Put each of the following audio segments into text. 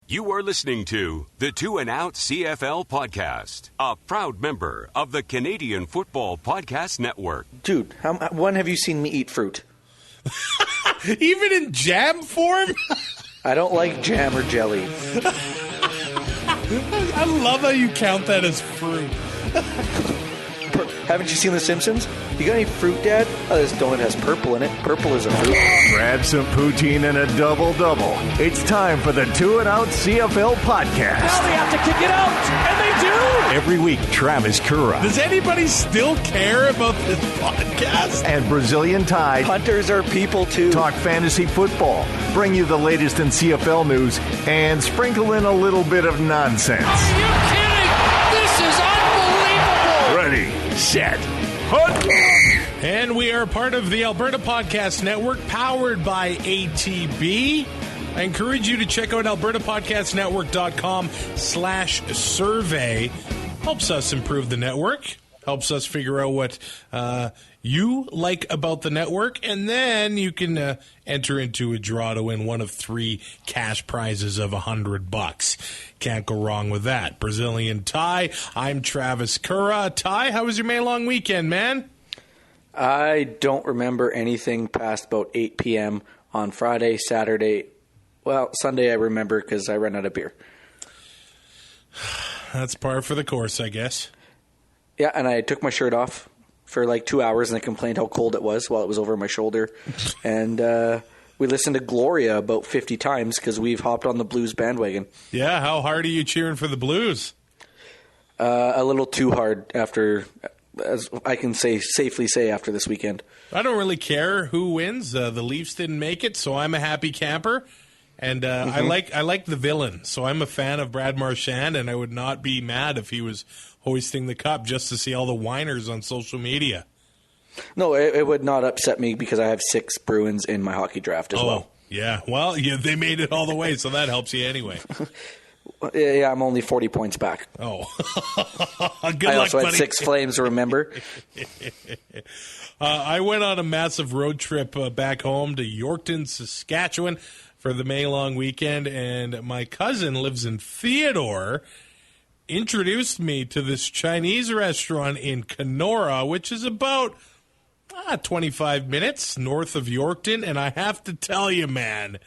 You are listening to the 2 and Out CFL podcast, a proud member of the Canadian Football Podcast Network. Dude, when have you seen me eat fruit? Even in jam form? I don't like jam or jelly. I love how you count that as fruit. Haven't you seen The Simpsons? You got any fruit, Dad? Oh, this donut has purple in it. Purple is a fruit. Grab some poutine and a double-double. It's time for the 2 and Out CFL podcast. Now they have to kick it out, and they do! Every week, Travis Currah. Does anybody still care about this podcast? And Brazilian Ty. Hunters are people, too. Talk fantasy football, bring you the latest in CFL news, and sprinkle in a little bit of nonsense. Are you kidding? This is unbelievable! Ready, set, hunt! And we are part of the Alberta Podcast Network, powered by ATB. I encourage you to check out albertapodcastnetwork.com/survey. Helps us improve the network. Helps us figure out what you like about the network. And then you can enter into a draw to win one of 3 cash prizes of $100. Can't go wrong with that. Brazilian Ty. I'm Travis Currah. Ty, how was your May long weekend, man? I don't remember anything past about 8 p.m. on Friday, Saturday. Well, Sunday I remember because I ran out of beer. That's par for the course, I guess. Yeah, and I took my shirt off for like 2 hours and I complained how cold it was while it was over my shoulder. And we listened to Gloria about 50 times because we've hopped on the Blues bandwagon. Yeah, how hard are you cheering for the Blues? A little too hard after, as I can safely say after this weekend. I don't really care who wins. The Leafs didn't make it, so I'm a happy camper. And I like the villain, so I'm a fan of Brad Marchand, and I would not be mad if he was hoisting the cup just to see all the whiners on social media. No, it would not upset me because I have 6 Bruins in my hockey draft as well. Yeah. Well, they made it all the way, so that helps you anyway. Yeah, I'm only 40 points back. Oh. Good luck, also buddy. Had 6 Flames, remember? I went on a massive road trip back home to Yorkton, Saskatchewan for the May long weekend, and my cousin lives in Theodore, introduced me to this Chinese restaurant in Kenora, which is about 25 minutes north of Yorkton, and I have to tell you, man,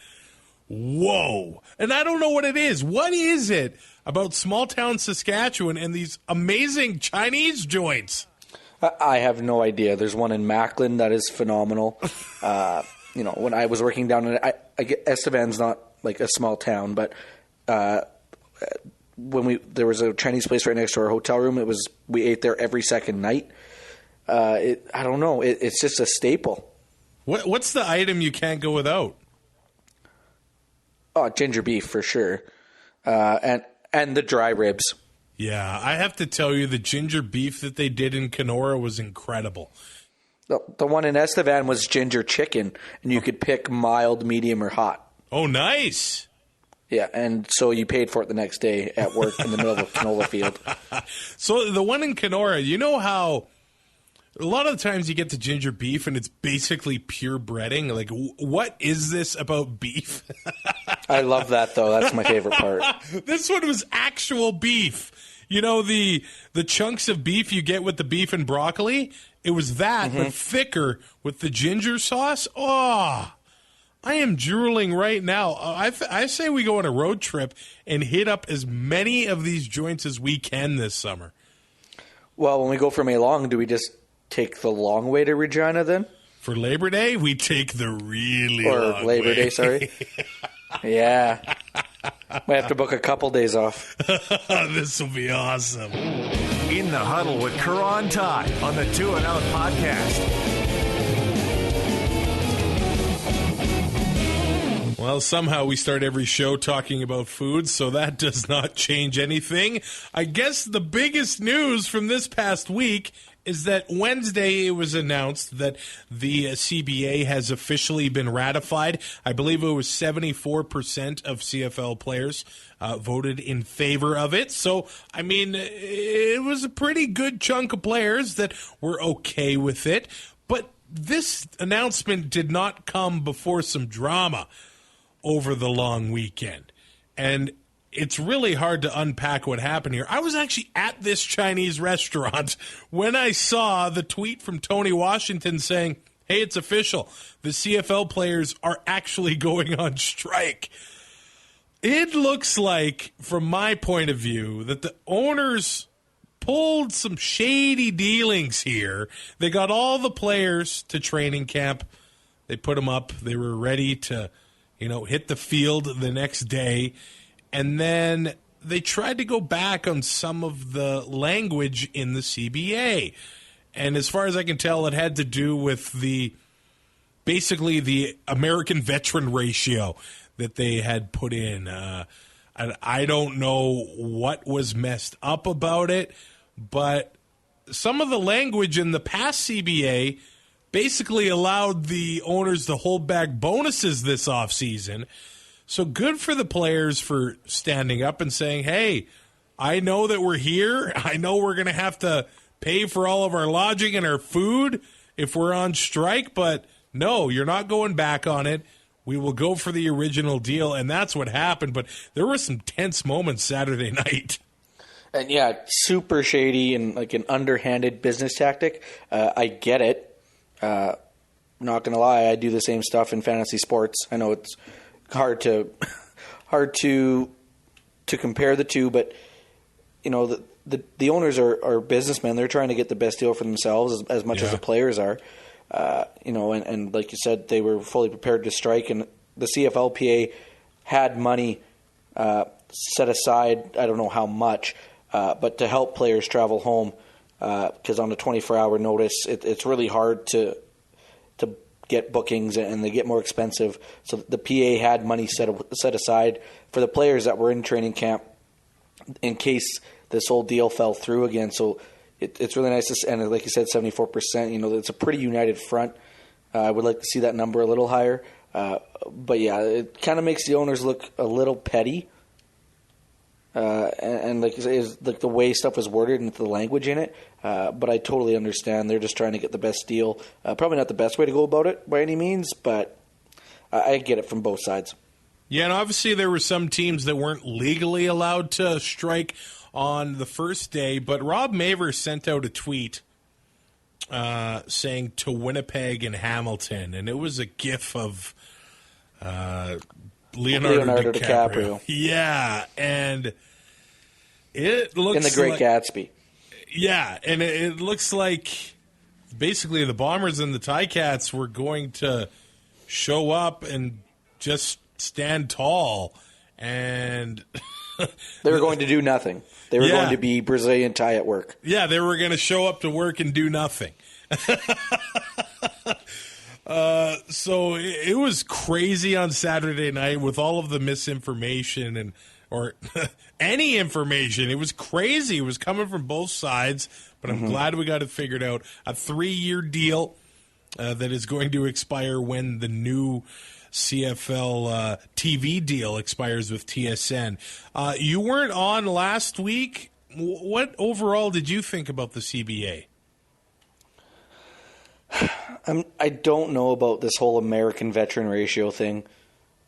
whoa. And I don't know what it is. What is it about small-town Saskatchewan and these amazing Chinese joints? I have no idea. There's one in Macklin that is phenomenal. When I was working down in Estevan's not like a small town, but there was a Chinese place right next to our hotel room. We ate there every second night. I don't know. It's just a staple. What's the item you can't go without? Oh, ginger beef for sure, and the dry ribs. Yeah, I have to tell you, the ginger beef that they did in Kenora was incredible. The one in Estevan was ginger chicken, and you could pick mild, medium, or hot. Oh, nice. Yeah, and so you paid for it the next day at work in the middle of a canola field. So the one in Kenora, you know how a lot of the times you get the ginger beef and it's basically pure breading? Like, what is this about beef? I love that, though. That's my favorite part. This one was actual beef. You know, the chunks of beef you get with the beef and broccoli? It was that, but thicker with the ginger sauce. Oh, I am drooling right now. I say we go on a road trip and hit up as many of these joints as we can this summer. Well, when we go for May long, do we just take the long way to Regina then? For Labor Day, we take the really long way. Or Labor Day, sorry. Yeah. Might have to book a couple days off. This will be awesome. In the Huddle with Currah and Ty on the 2 and Out podcast. Well, somehow we start every show talking about food, so that does not change anything. I guess the biggest news from this past week is that Wednesday it was announced that the CBA has officially been ratified. I believe it was 74% of CFL players voted in favor of it. So, I mean, it was a pretty good chunk of players that were okay with it. But this announcement did not come before some drama over the long weekend. And it's really hard to unpack what happened here. I was actually at this Chinese restaurant when I saw the tweet from Tony Washington saying, hey, it's official. The CFL players are actually going on strike. It looks like, from my point of view, that the owners pulled some shady dealings here. They got all the players to training camp. They put them up. They were ready to, hit the field the next day. And then they tried to go back on some of the language in the CBA. And as far as I can tell, it had to do with basically the American veteran ratio that they had put in. I don't know what was messed up about it, but some of the language in the past CBA basically allowed the owners to hold back bonuses this offseason. So good for the players for standing up and saying, hey, I know that we're here. I know we're going to have to pay for all of our lodging and our food if we're on strike, but no, you're not going back on it. We will go for the original deal, and that's what happened. But there were some tense moments Saturday night. And yeah, super shady and like an underhanded business tactic. I get it. Not going to lie, I do the same stuff in fantasy sports. I know it's hard to compare the two, but the owners are businessmen. They're trying to get the best deal for themselves as much as the players are. And like you said, they were fully prepared to strike, and the CFLPA had money set aside. I don't know how much, but to help players travel home, because on a 24-hour notice, it's really hard to get bookings, and they get more expensive. So the PA had money set aside for the players that were in training camp in case this whole deal fell through again. So it's really nice to, and like you said, 74%. It's a pretty united front. I would like to see that number a little higher. But yeah, it kind of makes the owners look a little petty. And like you say, is like the way stuff was worded and the language in it. But I totally understand. They're just trying to get the best deal. Probably not the best way to go about it by any means, but I get it from both sides. Yeah, and obviously there were some teams that weren't legally allowed to strike on the first day, but Rob Maver sent out a tweet saying to Winnipeg and Hamilton, and it was a gif of Leonardo DiCaprio. Yeah, and it looks in The Great Gatsby. Yeah, and it looks like basically the Bombers and the Ticats were going to show up and just stand tall, and they were going to do nothing. They were going to be Brazilian Ty at work. Yeah, they were going to show up to work and do nothing. So it was crazy on Saturday night with all of the misinformation or any information. It was crazy. It was coming from both sides, but I'm glad we got it figured out. A 3-year deal that is going to expire when the new CFL TV deal expires with TSN. You weren't on last week. What overall did you think about the CBA? I don't know about this whole American veteran ratio thing.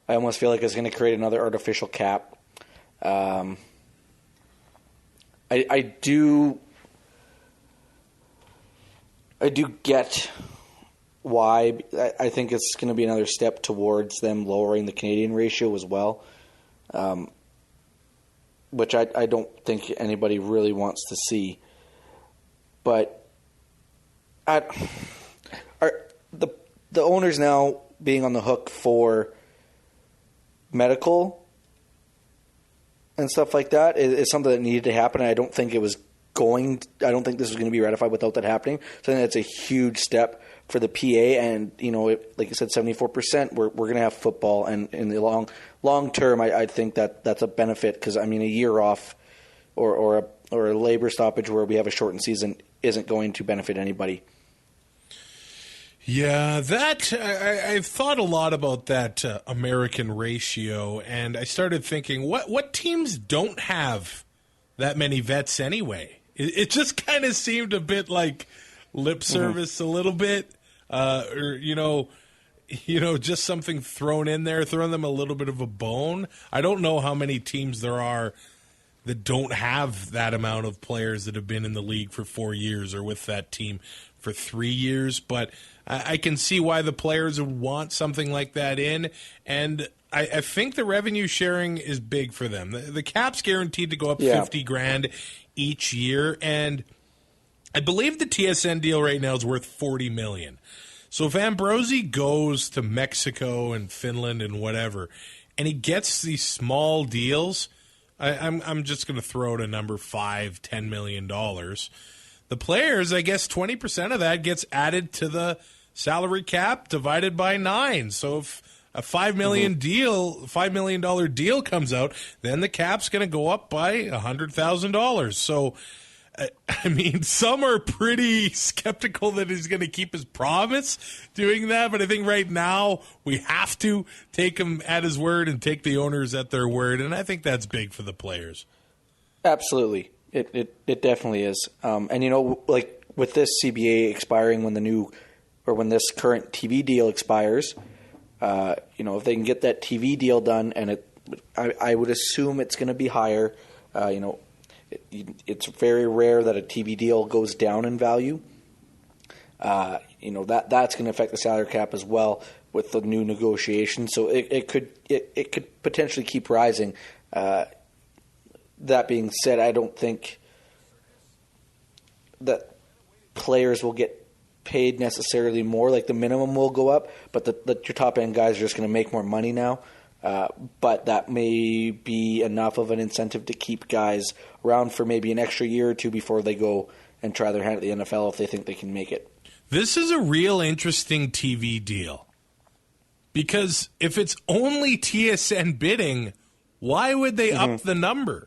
I almost feel like it's going to create another artificial cap. I do get why. I think it's going to be another step towards them lowering the Canadian ratio as well, which I don't think anybody really wants to see. But the owners now being on the hook for medical and stuff like that is something that needed to happen. I don't think this was going to be ratified without that happening. So I think that's a huge step for the PA. And like I said, 74%. We're going to have football, and in the long term, I think that's a benefit, because a year off or a labor stoppage where we have a shortened season isn't going to benefit anybody. Yeah, I've thought a lot about that American ratio, and I started thinking, what teams don't have that many vets anyway? It just kind of seemed a bit like lip service a little bit. just something thrown in there, throwing them a little bit of a bone. I don't know how many teams there are that don't have that amount of players that have been in the league for 4 years or with that team for 3 years, but I can see why the players would want something like that in, and I think the revenue sharing is big for them. The cap's guaranteed to go up $50,000 each year, and I believe the TSN deal right now is worth $40 million. So if Ambrosi goes to Mexico and Finland and whatever, and he gets these small deals, I'm just going to throw out a number, $5-10 million. The players, I guess 20% of that gets added to the salary cap divided by 9. So if a $5 million deal comes out, then the cap's going to go up by $100,000. So, I mean, some are pretty skeptical that he's going to keep his promise doing that, but I think right now we have to take him at his word and take the owners at their word, and I think that's big for the players. Absolutely. It definitely is. And, like with this CBA expiring when this current TV deal expires, if they can get that TV deal done, and I would assume it's going to be higher. It's very rare that a TV deal goes down in value. That's going to affect the salary cap as well with the new negotiation. So it could potentially keep rising. That being said, I don't think that players will get paid necessarily more. Like the minimum will go up, but your top end guys are just going to make more money now. But that may be enough of an incentive to keep guys around for maybe an extra year or two before they go and try their hand at the NFL if they think they can make it. This is a real interesting TV deal. Because if it's only TSN bidding, why would they up the number?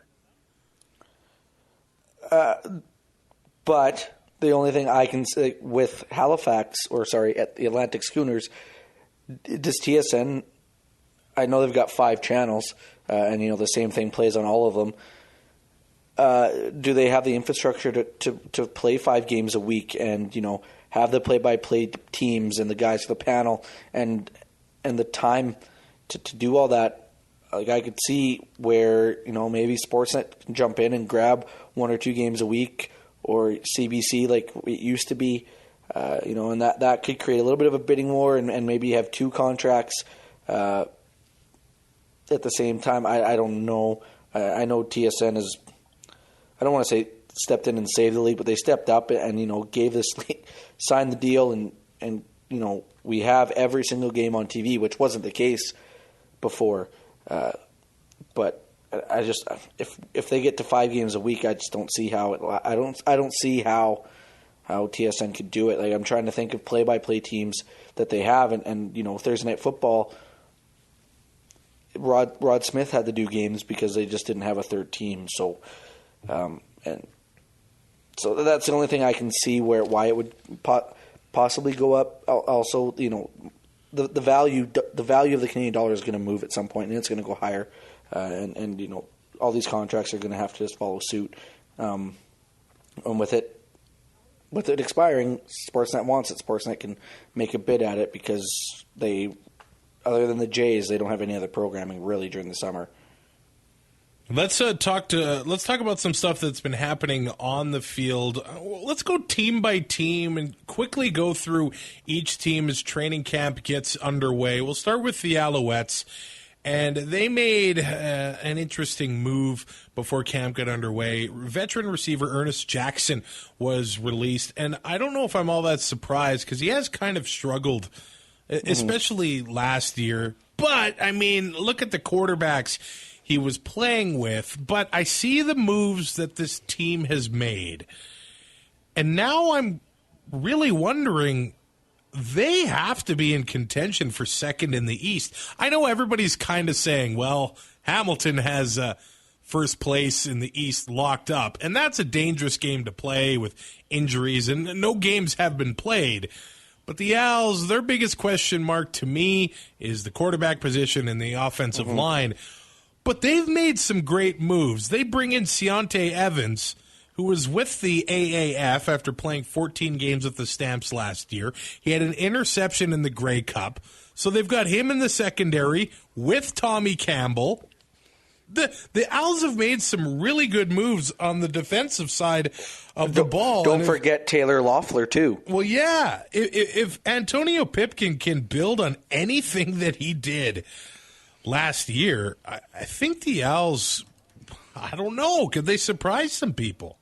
But the only thing I can say with at the Atlantic Schooners, does TSN, I know they've got 5 channels, and the same thing plays on all of them. Do they have the infrastructure to play 5 games a week and have the play-by-play teams and the guys for the panel and the time to do all that? Like I could see where maybe Sportsnet can jump in and grab 1 or 2 games a week, or CBC like it used to be, and that could create a little bit of a bidding war and maybe have 2 contracts at the same time. I don't know. I know TSN is, I don't want to say stepped in and saved the league, but they stepped up and gave this league, signed the deal, and we have every single game on TV, which wasn't the case before. But I just, if they get to 5 games a week, I just don't see how I don't see how TSN could do it. Like I'm trying to think of play-by-play teams that they have, and Thursday Night Football. Rod Smith had to do games because they just didn't have a third team. So, and so that's the only thing I can see why it would possibly go up. Also, the value of the Canadian dollar is going to move at some point, and it's going to go higher. And all these contracts are going to have to just follow suit. And with it expiring, Sportsnet wants it. Sportsnet can make a bid at it because they, other than the Jays, they don't have any other programming really during the summer. Let's talk about some stuff that's been happening on the field. Let's go team by team and quickly go through each team as training camp gets underway. We'll start with the Alouettes, and they made an interesting move before camp got underway. Veteran receiver Ernest Jackson was released, and I don't know if I'm all that surprised because he has kind of struggled, especially last year. But, I mean, look at the quarterbacks he was playing with, but I see the moves that this team has made. And now I'm really wondering, they have to be in contention for second in the East. I know everybody's kind of saying, well, Hamilton has first place in the East locked up, and that's a dangerous game to play with injuries, and no games have been played. But the Owls, their biggest question mark to me is the quarterback position and the offensive line. But they've made some great moves. They bring in Seontae Evans, who was with the AAF after playing 14 games with the Stamps last year. He had an interception in the Grey Cup. So they've got him in the secondary with Tommy Campbell. The Owls have made some really good moves on the defensive side of the ball. Don't forget Taylor Loeffler, too. Well, yeah. If Antonio Pipkin can build on anything that he did last year, I think the Owls, I don't know, could they surprise some people?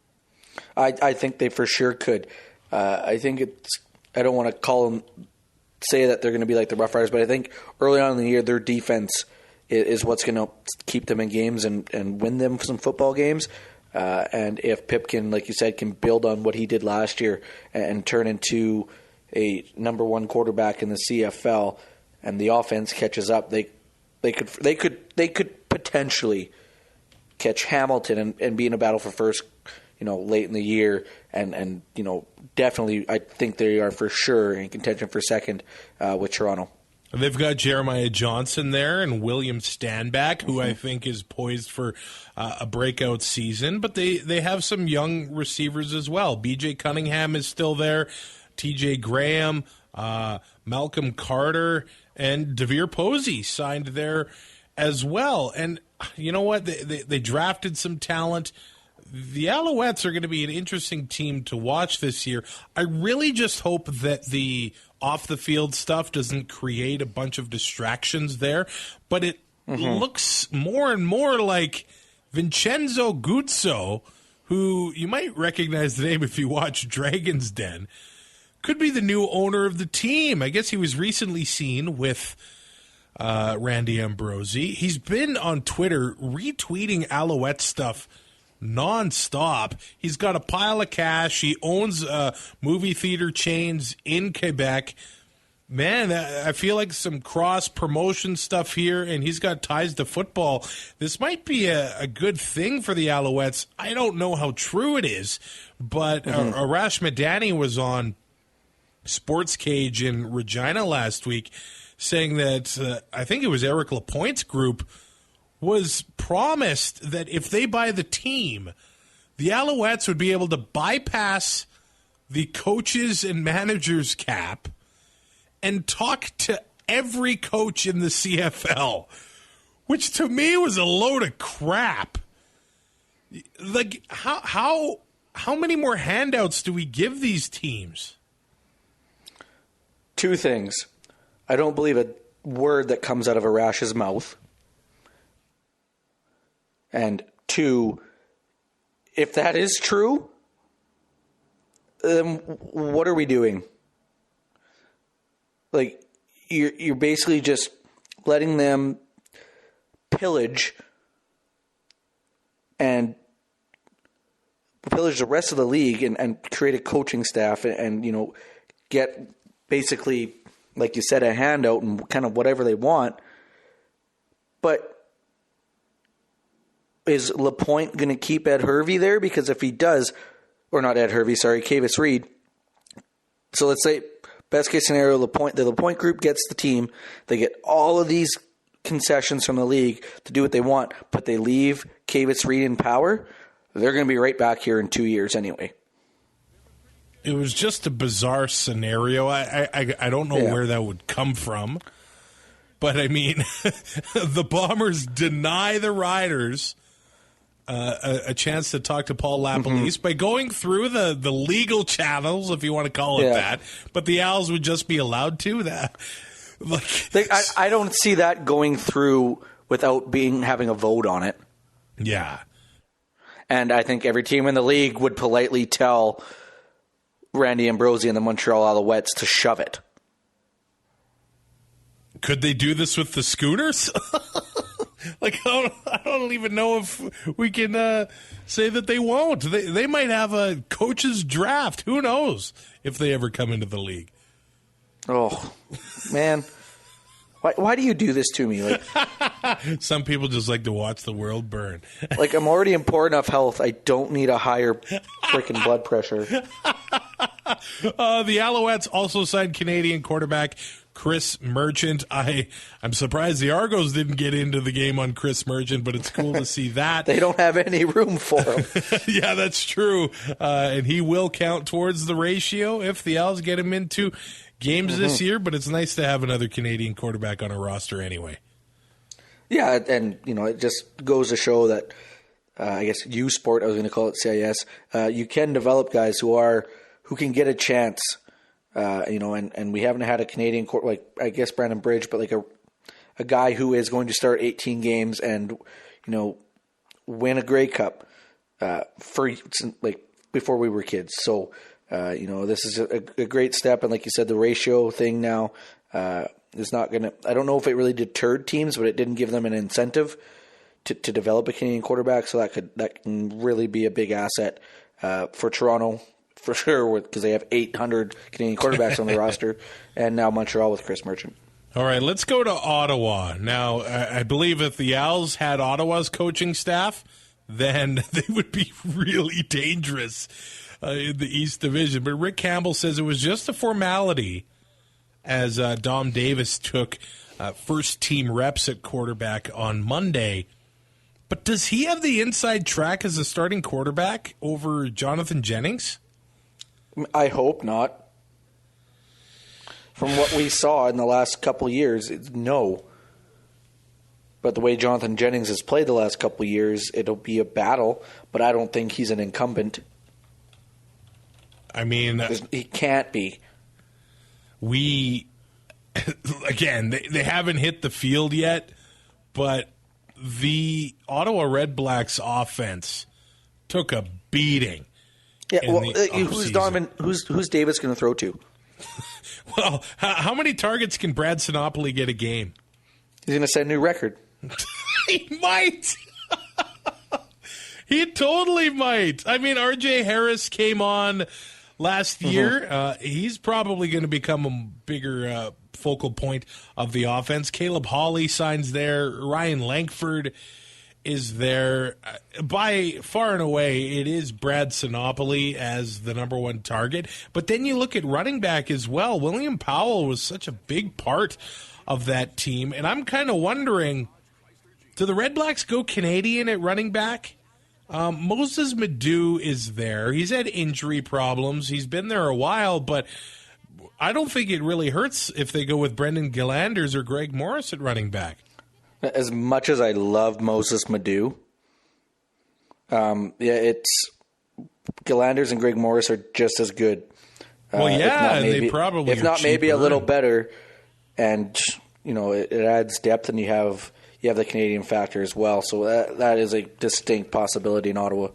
I think they for sure could. I think I don't want to say that they're going to be like the Rough Riders, but I think early on in the year, their defense is what's going to keep them in games and win them some football games. And if Pipkin, like you said, can build on what he did last year and turn into a number one quarterback in the CFL, and the offense catches up, they could potentially catch Hamilton and be in a battle for first, late in the year, and definitely I think they are for sure in contention for second with Toronto. They've got Jeremiah Johnson there and William Stanback, who I think is poised for a breakout season. But they have some young receivers as well. B.J. Cunningham is still there, T.J. Graham, Malcolm Carter, and DeVere Posey signed there as well. And you know what? They drafted some talent. The Alouettes are going to be an interesting team to watch this year. I really just hope that the off-the-field stuff doesn't create a bunch of distractions there. But it looks more and more like Vincenzo Guzzo, who you might recognize the name if you watch Dragon's Den, could be the new owner of the team. I guess he was recently seen with Randy Ambrosie. He's been on Twitter retweeting Alouette stuff nonstop. He's got a pile of cash. He owns movie theater chains in Quebec. Man, I feel like some cross-promotion stuff here, and he's got ties to football. This might be a good thing for the Alouettes. I don't know how true it is, but Arash Madani was on Sports Cage in Regina last week saying that I think it was Eric Lapointe's group was promised that if they buy the team, the Alouettes would be able to bypass the coaches and managers cap and talk to every coach in the CFL, which to me was a load of crap. Like, how many more handouts do we give these teams? Two things. I don't believe a word that comes out of Arash's mouth. And two, if that is true, then what are we doing? Like, you're basically just letting them pillage the rest of the league and create a coaching staff and get basically, like you said, a handout and kind of whatever they want. But is Lapointe going to keep Ed Hervey there? Because if he does, or not Ed Hervey, sorry, Kavis Reed. So let's say, best case scenario, the Lapointe group gets the team. They get all of these concessions from the league to do what they want, but they leave Kavis Reed in power. They're going to be right back here in 2 years anyway. It was just a bizarre scenario. I don't know where that would come from. But, I mean, the Bombers deny the Riders a chance to talk to Paul LaPolice by going through the legal channels, if you want to call it that. But the Owls would just be allowed to that. I don't see that going through without having a vote on it. Yeah. And I think every team in the league would politely tell Randy Ambrosie and the Montreal Alouettes to shove it. Could they do this with the Schooners? I don't even know if we can say that they won't. They might have a coach's draft. Who knows if they ever come into the league? Oh, man. Why do you do this to me? Some people just like to watch the world burn. I'm already in poor enough health. I don't need a higher freaking blood pressure. The Alouettes also signed Canadian quarterback Chris Merchant. I'm surprised the Argos didn't get into the game on Chris Merchant, but it's cool to see that. They don't have any room for him. Yeah, that's true. And he will count towards the ratio if the Owls get him into games this year, but it's nice to have another Canadian quarterback on our roster anyway. Yeah, and it just goes to show that I guess U Sport, I was going to call it CIS, you can develop guys who can get a chance. And we haven't had a Canadian like I guess Brandon Bridge, but like a guy who is going to start 18 games and win a Grey Cup before we were kids. So this is a great step, and like you said, the ratio thing now is not going to. I don't know if it really deterred teams, but it didn't give them an incentive to develop a Canadian quarterback. So that can really be a big asset for Toronto. For sure, because they have 800 Canadian quarterbacks on the roster, and now Montreal with Chris Merchant. All right, let's go to Ottawa. Now, I believe if the Owls had Ottawa's coaching staff, then they would be really dangerous in the East Division. But Rick Campbell says it was just a formality as Dom Davis took first-team reps at quarterback on Monday. But does he have the inside track as a starting quarterback over Jonathan Jennings? I hope not. From what we saw in the last couple of years, no. But the way Jonathan Jennings has played the last couple of years, it'll be a battle, but I don't think he's an incumbent. I mean, he can't be. Again, they haven't hit the field yet, but the Ottawa Red Blacks offense took a beating. Yeah, well, who's Davis going to throw to? Well, how many targets can Brad Sinopoli get a game? He's going to set a new record. He might. He totally might. I mean, R.J. Harris came on last year. He's probably going to become a bigger focal point of the offense. Caleb Hawley signs there. Ryan Lankford is there. By far and away, it is Brad Sinopoli as the number one target. But then you look at running back as well. William Powell was such a big part of that team. And I'm kind of wondering, do the Red Blacks go Canadian at running back? Moses Madu is there. He's had injury problems. He's been there a while, but I don't think it really hurts if they go with Brendan Gillanders or Greg Morris at running back. As much as I love Moses Madu, it's Gillanders and Greg Morris are just as good. Well, they probably if not maybe a little better, and it adds depth, and you have the Canadian factor as well. So that is a distinct possibility in Ottawa,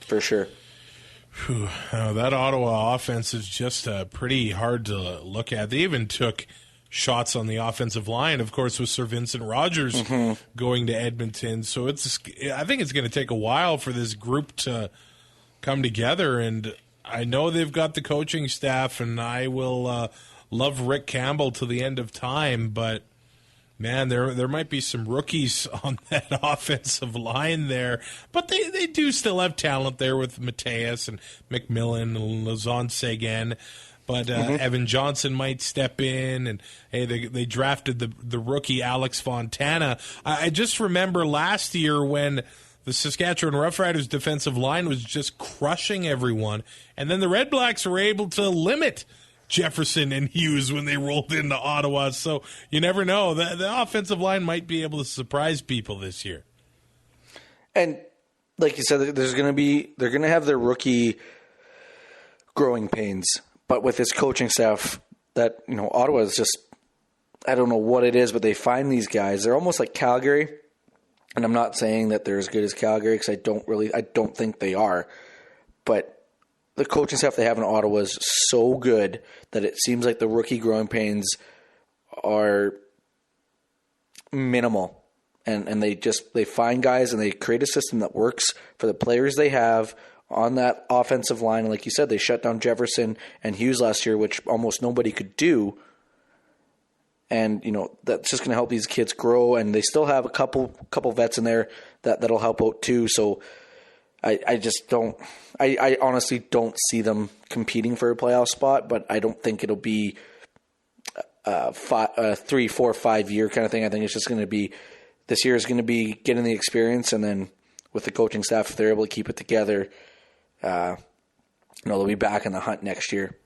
for sure. That Ottawa offense is just pretty hard to look at. They even took shots on the offensive line, of course, with Sir Vincent Rogers going to Edmonton. So I think it's going to take a while for this group to come together. And I know they've got the coaching staff, and I will love Rick Campbell to the end of time. But man, there might be some rookies on that offensive line there. But they do still have talent there with Mateus and McMillan and Lazon Seguin. But Evan Johnson might step in, and they drafted the rookie Alex Fontana. I just remember last year when the Saskatchewan Roughriders defensive line was just crushing everyone, and then the Red Blacks were able to limit Jefferson and Hughes when they rolled into Ottawa. So you never know. The offensive line might be able to surprise people this year. And like you said, they're going to have their rookie growing pains. But with this coaching staff, that Ottawa is just, I don't know what it is, but they find these guys. They're almost like Calgary, and I'm not saying that they're as good as Calgary because I don't think they are. But the coaching staff they have in Ottawa is so good that it seems like the rookie growing pains are minimal, and they find guys and they create a system that works for the players they have on that offensive line. And like you said, they shut down Jefferson and Hughes last year, which almost nobody could do. And, that's just going to help these kids grow. And they still have a couple vets in there that'll help out too. So I just don't – I honestly don't see them competing for a playoff spot, but I don't think it'll be 3, 4, 5 year kind of thing. I think it's just going to be this year is going to be getting the experience, and then with the coaching staff, if they're able to keep it together, they'll be back in the hunt next year.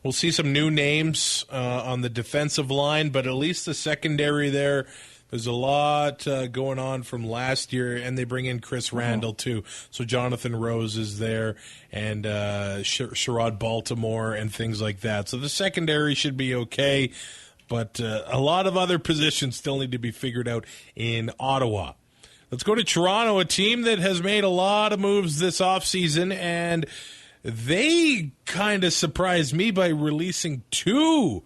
We'll see some new names on the defensive line, but at least the secondary there's a lot going on from last year, and they bring in Chris Randall too. So Jonathan Rose is there, and Sherrod Baltimore and things like that. So the secondary should be okay, but a lot of other positions still need to be figured out in Ottawa. Let's go to Toronto, a team that has made a lot of moves this offseason, and they kind of surprised me by releasing two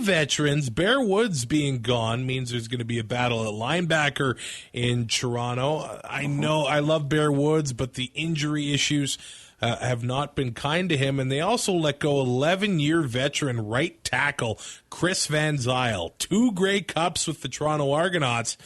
veterans. Bear Woods being gone means there's going to be a battle at linebacker in Toronto. I know I love Bear Woods, but the injury issues have not been kind to him. And they also let go 11-year veteran right tackle Chris Van Zyl. 2 Grey Cups with the Toronto Argonauts.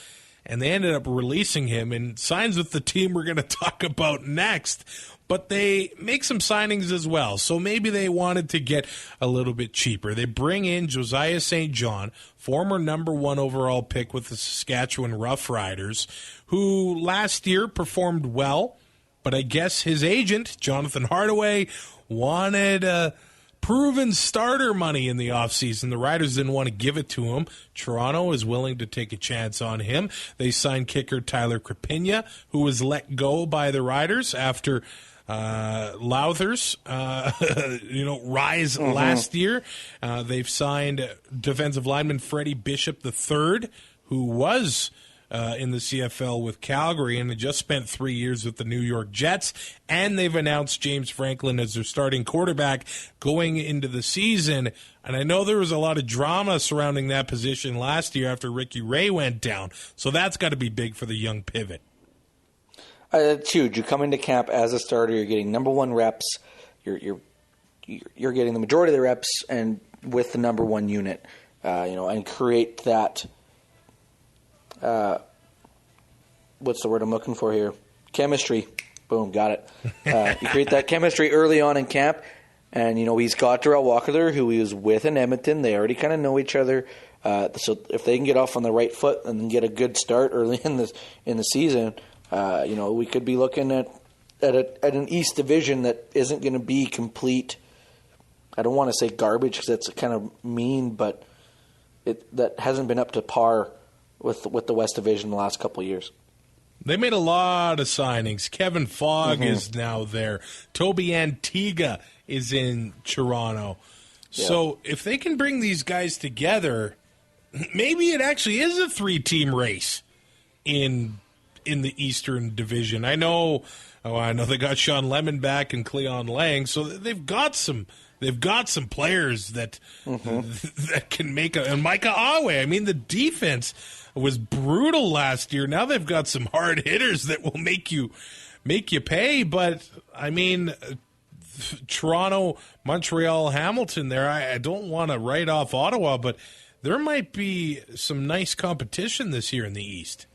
And they ended up releasing him and signs with the team we're going to talk about next. But they make some signings as well. So maybe they wanted to get a little bit cheaper. They bring in Josiah St. John, former number 1 overall pick with the Saskatchewan Roughriders, who last year performed well. But I guess his agent, Jonathan Hardaway, wanted proven starter money in the offseason. The Riders didn't want to give it to him. Toronto is willing to take a chance on him. They signed kicker Tyler Krapina, who was let go by the Riders after Lowthers, rise last year. They've signed defensive lineman Freddie Bishop III, who was in the CFL with Calgary and had just spent 3 years with the New York Jets. And they've announced James Franklin as their starting quarterback going into the season. And I know there was a lot of drama surrounding that position last year after Ricky Ray went down. So that's got to be big for the young pivot. It's huge. You come into camp as a starter, you're getting number 1 reps. You're getting the majority of the reps, and with the number 1 unit, and create that. What's the word I'm looking for here? Chemistry. Boom, got it. You create that chemistry early on in camp, and he's got Darrell Walker there, who he was with in Edmonton. They already kind of know each other. So if they can get off on the right foot and then get a good start early in the season, we could be looking at an East Division that isn't going to be complete. I don't want to say garbage because that's kind of mean, but that hasn't been up to par with the West Division the last couple of years. They made a lot of signings. Kevin Fogg is now there. Toby Antiga is in Toronto. Yeah. So if they can bring these guys together, maybe it actually is a 3-team race in the Eastern Division. I know they got Sean Lemon back and Cleon Lang, so they've got some players that can make and Micah Awe. I mean, the defense was brutal last year. Now they've got some hard hitters that will make you pay. But I mean, Toronto, Montreal, Hamilton. There, I don't want to write off Ottawa, but there might be some nice competition this year in the East.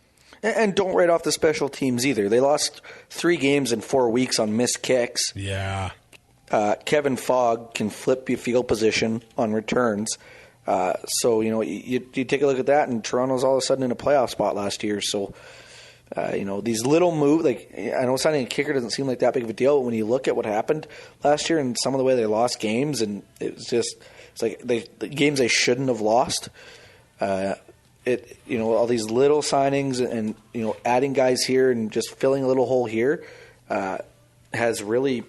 And don't write off the special teams either. They lost 3 games in 4 weeks on missed kicks. Yeah. Kevin Fogg can flip your field position on returns. So, you take a look at that, and Toronto's all of a sudden in a playoff spot last year. So, these little moves, I know signing a kicker doesn't seem like that big of a deal, but when you look at what happened last year and some of the way they lost games, and it's like the games they shouldn't have lost. All these little signings and adding guys here and just filling a little hole here has really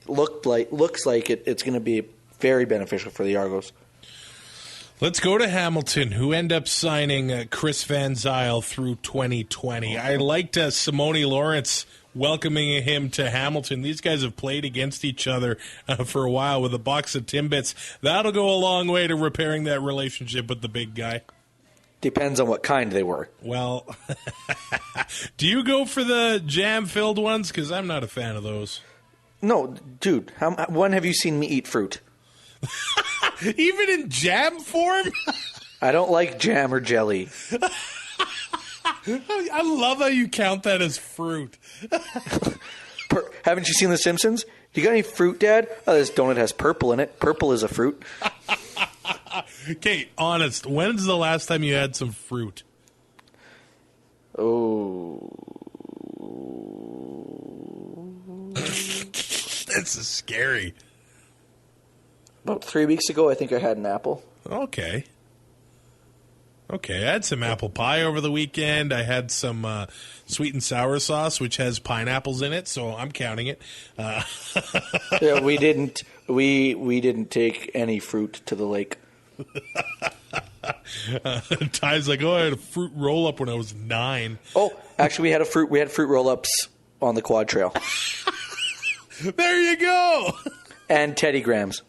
looks like it's going to be very beneficial for the Argos. Let's go to Hamilton, who end up signing Chris Van Zyl through 2020. I liked Simone Lawrence welcoming him to Hamilton. These guys have played against each other for a while with a box of Timbits. That'll go a long way to repairing that relationship with the big guy. Depends on what kind they were. Well, do you go for the jam-filled ones? Because I'm not a fan of those. No, dude. When have you seen me eat fruit? Even in jam form? I don't like jam or jelly. I love how you count that as fruit. Haven't you seen The Simpsons? You got any fruit, Dad? Oh, this donut has purple in it. Purple is a fruit. Kate, honest, when's the last time you had some fruit? Oh. This is scary. About 3 weeks ago, I think I had an apple. Okay, I had some apple pie over the weekend. I had some sweet and sour sauce, which has pineapples in it, so I'm counting it. Yeah, we didn't take any fruit to the lake. Ty's like, I had a fruit roll-up when I was 9. Oh, actually, we had fruit roll-ups on the quad trail. There you go. And Teddy Grahams.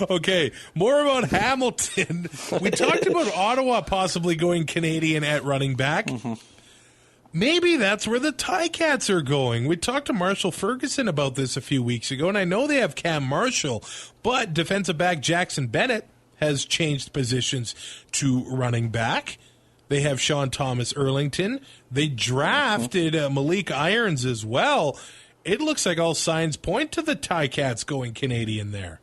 Okay, more about Hamilton. We talked about Ottawa possibly going Canadian at running back. Mm-hmm. Maybe that's where the Ticats are going. We talked to Marshall Ferguson about this a few weeks ago, and I know they have Cam Marshall, but defensive back Jackson Bennett has changed positions to running back. They have Sean Thomas Erlington. They drafted Malik Irons as well. It looks like all signs point to the Ticats going Canadian there.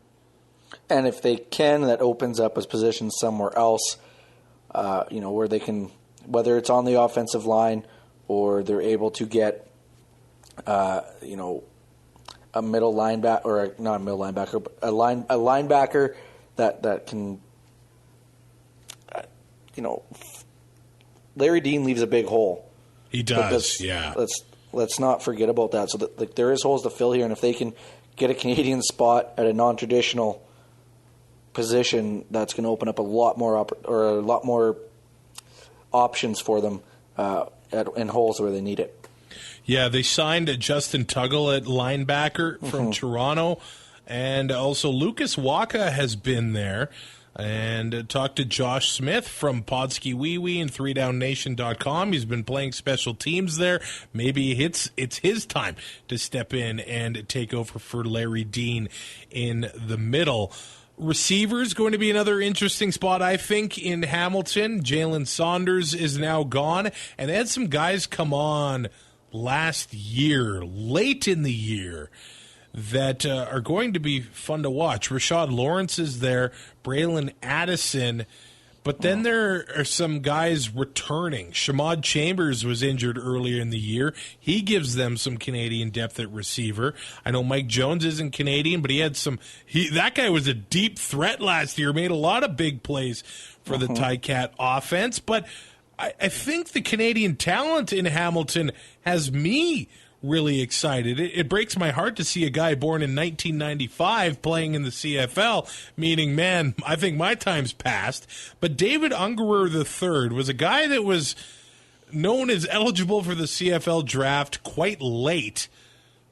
And if they can, that opens up his position somewhere else, where they can, whether it's on the offensive line or they're able to get, a middle linebacker, or not a middle linebacker, but a linebacker that can, Larry Dean leaves a big hole. He does, yeah. Let's not forget about that. So there is holes to fill here, and if they can get a Canadian spot at a non-traditional position, that's going to open up a lot more options for them in holes where they need it. Yeah, they signed Justin Tuggle at linebacker from Toronto, and also Lucas Waka has been there. And talked to Josh Smith from Podski Wee Wee and 3downnation.com. He's been playing special teams there. Maybe it's his time to step in and take over for Larry Dean in the middle. Receivers going to be another interesting spot, I think, in Hamilton. Jalen Saunders is now gone, and they had some guys come on last year, late in the year, that are going to be fun to watch. Rashad Lawrence is there, Braylon Addison, but then there are some guys returning. Shamad Chambers was injured earlier in the year. He gives them some Canadian depth at receiver. I know Mike Jones isn't Canadian, but he had some. That guy was a deep threat last year, made a lot of big plays for the Ticat offense. But I think the Canadian talent in Hamilton has me really excited. It breaks my heart to see a guy born in 1995 playing in the CFL, meaning, man, I think my time's passed. But David Ungerer III was a guy that was known as eligible for the CFL draft quite late,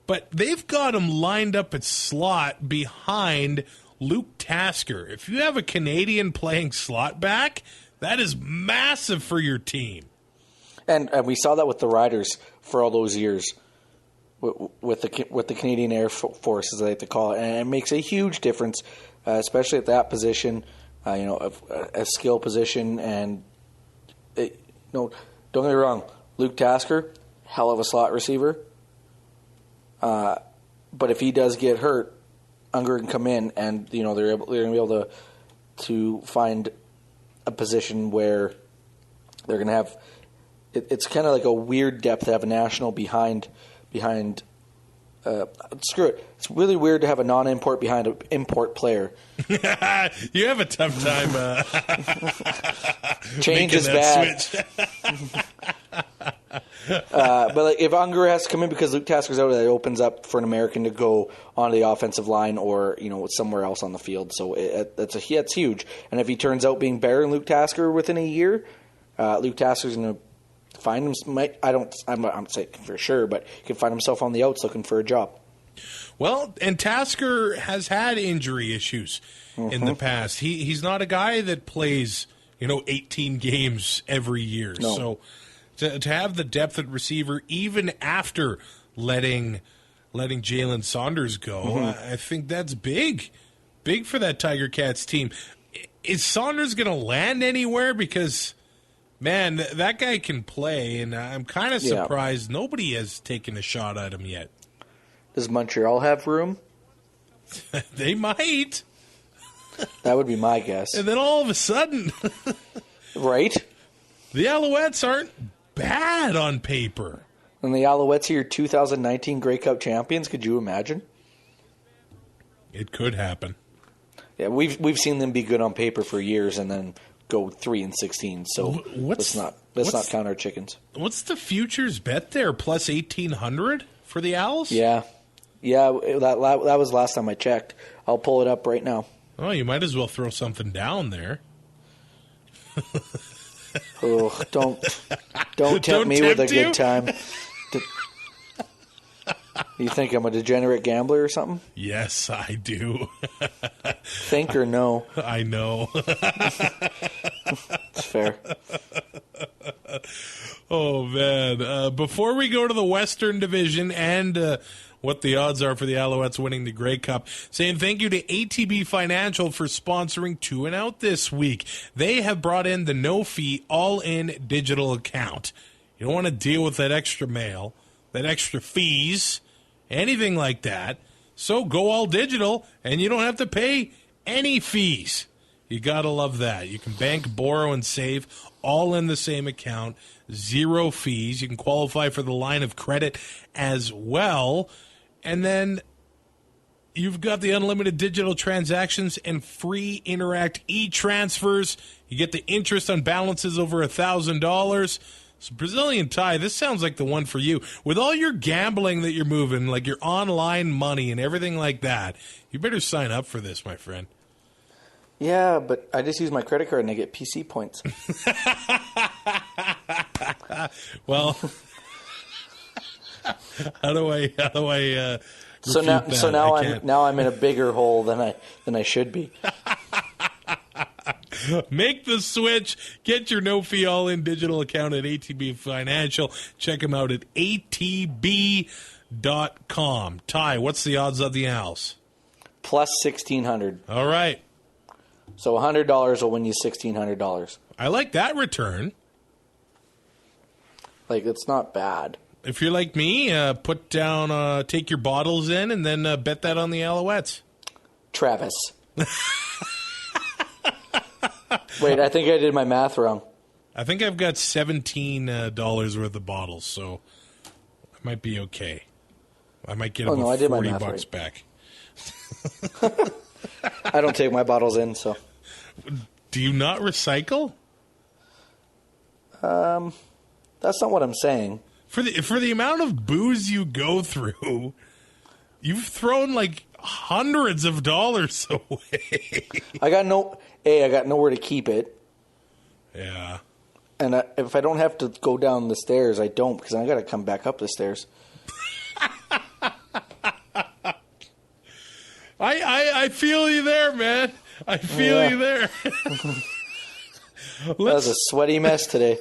but they've got him lined up at slot behind Luke Tasker. If you have a Canadian playing slot back, that is massive for your team. And we saw that with the Riders for all those years. With the Canadian Air Force, as they like to call it, and it makes a huge difference, especially at that position, a skill position. And don't get me wrong, Luke Tasker, hell of a slot receiver. But if he does get hurt, Unger can come in, and they're going to be able to find a position where they're going to have. It's kind of like a weird depth to have a national behind. Screw it. It's really weird to have a non-import behind an import player. You have a tough time change is bad. But if Unger has to come in because Luke Tasker's out, that opens up for an American to go onto the offensive line or somewhere else on the field. So that's huge. And if he turns out being better than Luke Tasker within a year, Luke Tasker's going to find him. I'm not saying for sure, but he can find himself on the outs looking for a job. Well, and Tasker has had injury issues in the past. He's not a guy that plays 18 games every year. No. So to have the depth at receiver even after letting Jalen Saunders go, I think that's big for that Tiger Cats team. Is Saunders going to land anywhere? Because man, that guy can play, and I'm kind of surprised nobody has taken a shot at him yet. Does Montreal have room? They might. That would be my guess. And then all of a sudden, Right? the Alouettes aren't bad on paper. And the Alouettes are your 2019 Grey Cup champions. Could you imagine? It could happen. Yeah, we've seen them be good on paper for years and then go 3-16. So let's not count our chickens. What's the futures bet there? Plus 1,800 for the Owls? Yeah, that was last time I checked. I'll pull it up right now. Oh, you might as well throw something down there. Oh, don't tempt me with a good time. You think I'm a degenerate gambler or something? Yes, I do. Think or no? I know. It's fair. Oh, man. Before we go to the Western Division and what the odds are for the Alouettes winning the Grey Cup, saying thank you to ATB Financial for sponsoring Two and Out this week. They have brought in the no-fee, all-in digital account. You don't want to deal with that extra mail, that extra fees, anything like that. So go all digital, and you don't have to pay any fees. You got to love that. You can bank, borrow, and save all in the same account, 0 fees. You can qualify for the line of credit as well. And then you've got the unlimited digital transactions and free Interact e-transfers. You get the interest on balances over $1,000. So Brazilian Ty, this sounds like the one for you. With all your gambling that you're moving, like your online money and everything like that, you better sign up for this, my friend. Yeah, but I just use my credit card and I get PC points. Well, how do I So now I'm in a bigger hole than I should be. Make the switch. Get your no-fee all-in digital account at ATB Financial. Check them out at atb.com. Ty, what's the odds of the Owls? Plus 1,600. All right. So $100 will win you $1,600. I like that return. Like, it's not bad. If you're like me, put down, take your bottles in, and then bet that on the Alouettes. Travis. Wait, I think I did my math wrong. I think I've got $17 worth of bottles, so I might be okay. I might get about $40 back. I don't take my bottles in, so. Do you not recycle? That's not what I'm saying. For the amount of booze you go through, you've thrown like hundreds of dollars away. I got nowhere to keep it. Yeah. And if I don't have to go down the stairs, I don't, because I got to come back up the stairs. I feel you there, man. I feel you there. That was a sweaty mess today.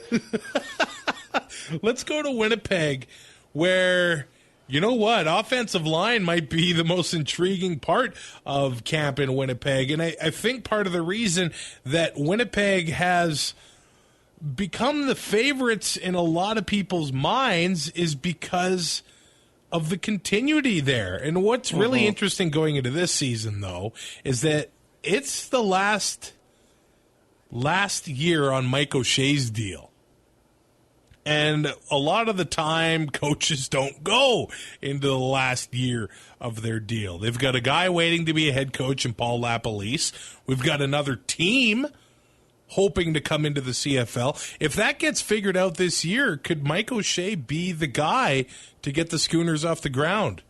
Let's go to Winnipeg, where, you know what, offensive line might be the most intriguing part of camp in Winnipeg. And I think part of the reason that Winnipeg has become the favorites in a lot of people's minds is because of the continuity there. And what's really interesting going into this season, though, is that it's the last year on Mike O'Shea's deal. And a lot of the time, coaches don't go into the last year of their deal. They've got a guy waiting to be a head coach in Paul LaPolice. We've got another team hoping to come into the CFL. If that gets figured out this year, could Mike O'Shea be the guy to get the Schooners off the ground?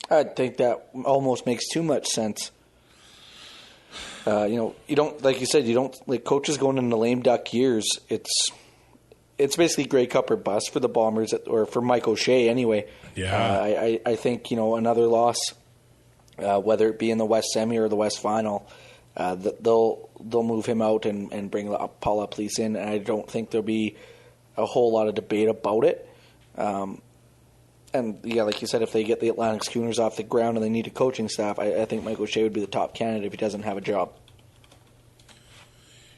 I think that almost makes too much sense. You don't, like you said, like coaches going into lame duck years. It's basically Grey Cup or bust for the Bombers, or for Mike O'Shea anyway. Yeah. I think, another loss, whether it be in the West Semi or the West Final, they'll move him out and bring Paul LaPolice in, and I don't think there'll be a whole lot of debate about it. And, yeah, like you said, if they get the Atlantic Schooners off the ground and they need a coaching staff, I think Mike O'Shea would be the top candidate if he doesn't have a job.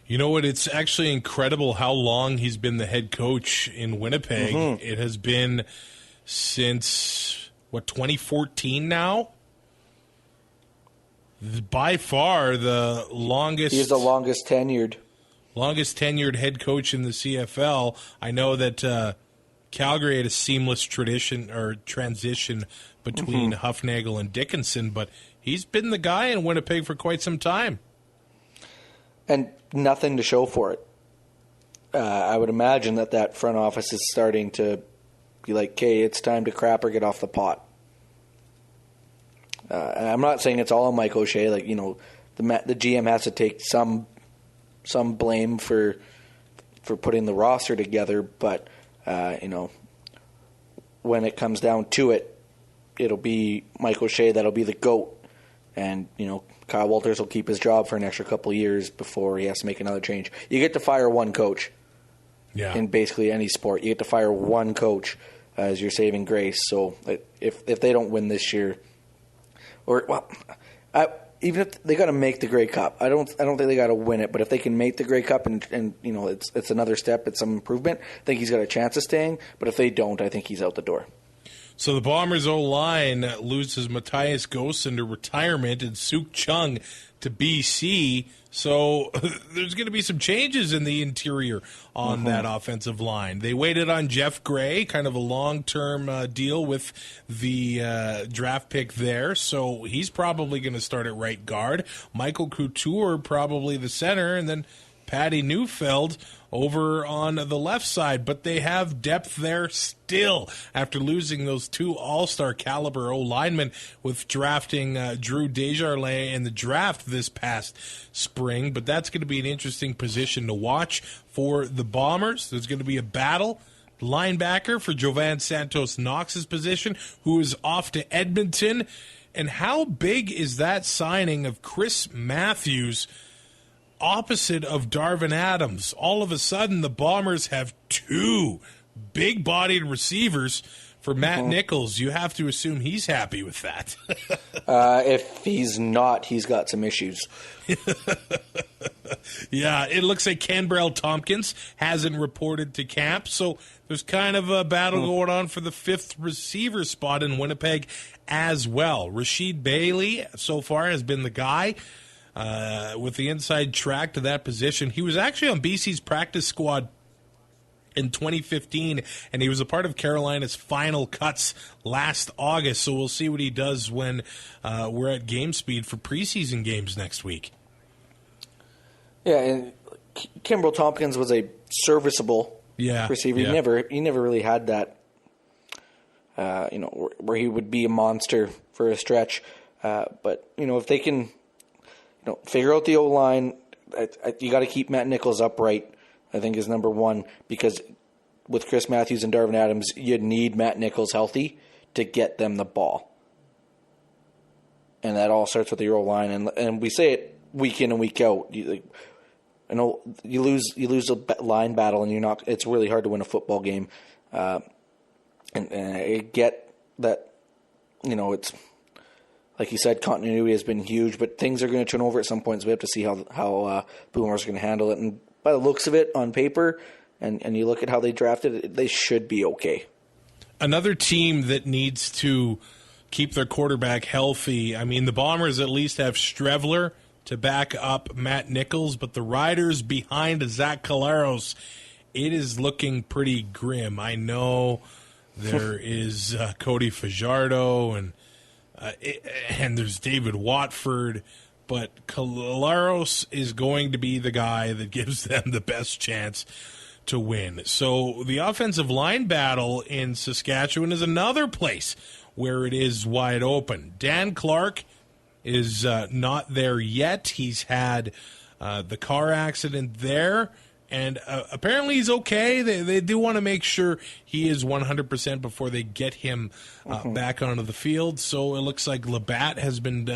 You know what? It's actually incredible how long he's been the head coach in Winnipeg. Mm-hmm. It has been since, 2014 now? by far the longest. He's the longest tenured head coach in the CFL. I know that Calgary had a seamless transition between Hufnagel and Dickinson, but he's been the guy in Winnipeg for quite some time. And nothing to show for it. I would imagine that front office is starting to be like, okay, it's time to crap or get off the pot. And I'm not saying it's all on Mike O'Shea. Like, you know, the GM has to take some blame for putting the roster together, but you know, when it comes down to it, it'll be Mike O'Shea that'll be the GOAT, and you know, Kyle Walters will keep his job for an extra couple of years before he has to make another change. You get to fire one coach. Yeah. In basically any sport, you get to fire one coach as your saving grace. So if they don't win this year, even if they got to make the Grey Cup, I don't think they got to win it. But if they can make the Grey Cup and you know it's another step, it's some improvement, I think he's got a chance of staying. But if they don't, I think he's out the door. So the Bombers' O-line loses Matthias Gosen to retirement and Suk Chung to BC. So there's going to be some changes in the interior on that offensive line. They waited on Jeff Gray, kind of a long-term deal with the draft pick there. So he's probably going to start at right guard. Michael Couture probably the center, and then Patty Neufeld over on the left side, but they have depth there still after losing those two all-star caliber O-linemen with drafting Drew Desjardins in the draft this past spring. But that's going to be an interesting position to watch for the Bombers. There's going to be a battle. Linebacker for Jovan Santos Knox's position, who is off to Edmonton. And how big is that signing of Chris Matthews opposite of Darvin Adams? All of a sudden, the Bombers have two big-bodied receivers for Matt Nichols. You have to assume he's happy with that. If he's not, he's got some issues. Yeah, it looks like Canberell Tompkins hasn't reported to camp, so there's kind of a battle going on for the fifth receiver spot in Winnipeg as well. Rasheed Bailey so far has been the guy with the inside track to that position. He was actually on BC's practice squad in 2015, and he was a part of Carolina's final cuts last August, so we'll see what he does when we're at game speed for preseason games next week. Yeah, and Kimbrel Tompkins was a serviceable receiver. Yeah. He never really had that, where he would be a monster for a stretch. But if they can, figure out the O-line, you got to keep Matt Nichols upright. I think is number one, because with Chris Matthews and Darvin Adams, you need Matt Nichols healthy to get them the ball. And that all starts with your O-line. And we say it week in and week out. You lose a line battle, and it's really hard to win a football game. And I get that, it's like you said, continuity has been huge, but things are going to turn over at some point, so we have to see how Boomers are going to handle it. And by the looks of it on paper, and you look at how they drafted it, they should be okay. Another team that needs to keep their quarterback healthy, I mean, the Bombers at least have Strevler to back up Matt Nichols, but the Riders behind Zach Collaros, it is looking pretty grim. I know there is Cody Fajardo and there's David Watford, but Collaros is going to be the guy that gives them the best chance to win. So the offensive line battle in Saskatchewan is another place where it is wide open. Dan Clark is not there yet. He's had the car accident there, and apparently he's okay. They do want to make sure he is 100% before they get him back onto the field. So it looks like Labatt has been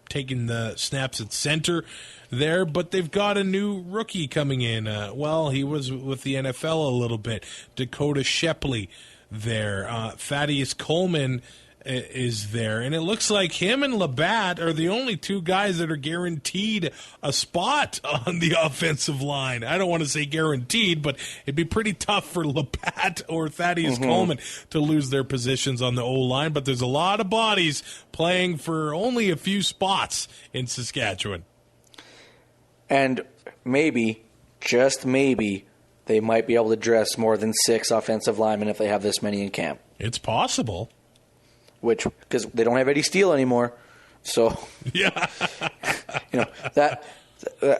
taking the snaps at center there, but they've got a new rookie coming in. He was with the NFL a little bit. Dakota Shepley there. Thaddeus Coleman is there. And it looks like him and Labatt are the only two guys that are guaranteed a spot on the offensive line. I don't want to say guaranteed, but it'd be pretty tough for Labatt or Thaddeus Coleman to lose their positions on the O-line. But there's a lot of bodies playing for only a few spots in Saskatchewan. And maybe, just maybe, they might be able to dress more than 6 offensive linemen if they have this many in camp. It's possible. Because they don't have Eddie Steele anymore. So, yeah. That